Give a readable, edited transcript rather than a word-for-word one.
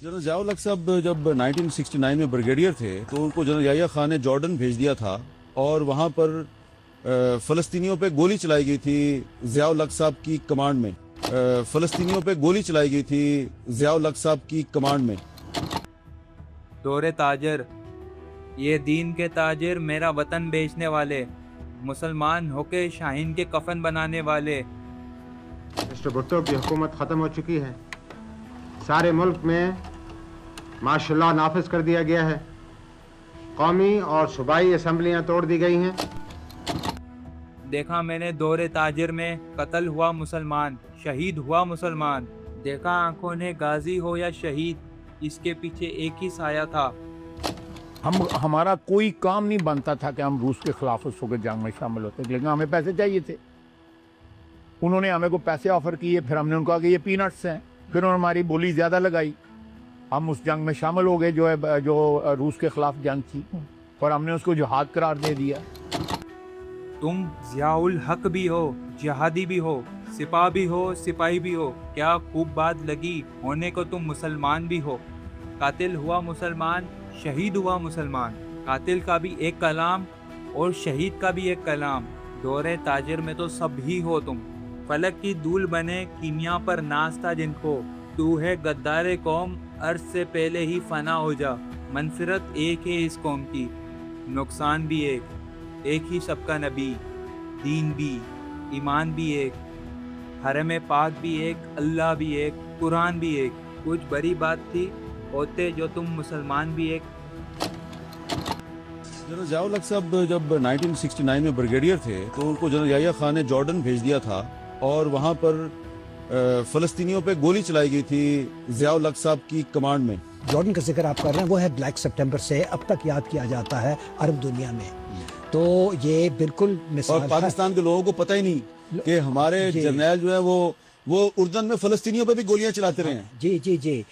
General Ziaul हक साहब जब 1969 में ब्रिगेडियर थे तो उनको जनरल याह्या खान ने जॉर्डन भेज दिया था और वहाँ पर फ़लस्तीनियों पे गोली चलाई गई थी ज़ियाउल हक साहब की कमांड में। फ़लस्तीनियों पे गोली चलाई गई थी ज़ियाउल हक साहब की कमांड में। दौरे ताजर, ये दीन के ताजिर, मेरा वतन बेचने वाले, मुसलमान होके शाहीन के कफन बनाने वाले। मिस्टर भुट्टो की हुकूमत ख़त्म हो चुकी है। सारे मुल्क में माशाल्लाह नाफिज कर दिया गया है। कौमी और सूबाई असम्बलियाँ तोड़ दी गई हैं। देखा मैंने दौरे ताजिर में कत्ल हुआ मुसलमान, शहीद हुआ मुसलमान। देखा आंखों ने गाजी हो या शहीद, इसके पीछे एक ही साया था। हमारा कोई काम नहीं बनता था कि हम रूस के खिलाफ उस वक्त जंग में शामिल होते, लेकिन हमें पैसे चाहिए थे। उन्होंने हमें को पैसे ऑफर किए, फिर हमने उनको कहा कि ये पीनट्स हैं, फिर उन्होंने हमारी बोली ज़्यादा लगाई। हम उस जंग में शामिल हो गए जो रूस के खिलाफ जंग थी, और हमने उसको जिहाद करार दे दिया। तुम ज़ियाउल हक भी हो, जिहादी भी हो, सिपा भी हो, सिपाही भी हो। क्या खूब बात लगी होने को तुम मुसलमान भी हो। कातिल हुआ मुसलमान, शहीद हुआ मुसलमान। कातिल का भी एक कलाम और शहीद का भी एक कलाम। दौरे ताजिर में तो सब ही हो तुम। फलक की धूल बने कीमिया पर नाज था जिनको। तू है गद्दारे कौम, अर्ज से पहले ही फना हो जा। मनफिरत एक है इस कौम की, नुकसान भी एक ही सबका नबी, दीन भी, ईमान भी एक, हरम पाक भी एक, अल्लाह भी एक, कुरान भी एक। कुछ बड़ी बात थी होते जो तुम मुसलमान भी एक। जनरल ज़ियाउल हक साहब जब 1969 में ब्रिगेडियर थे तो उनको जनरल याह्या खान ने जॉर्डन भेज दिया था और वहाँ पर फ़लस्तीनियों पे गोली चलाई गई थी ज़ियाउल हक साहब की कमांड में। जॉर्डन का जिक्र आप कर रहे हैं, वो है ब्लैक सितंबर से अब तक याद किया जाता है अरब दुनिया में। तो ये बिल्कुल मिसाल और पाकिस्तान के लोगों को पता ही नहीं कि हमारे जर्नैल जो है वो उर्दन में फ़लस्तीनियों पे भी गोलियां चलाते रहे हैं। जी जी जी।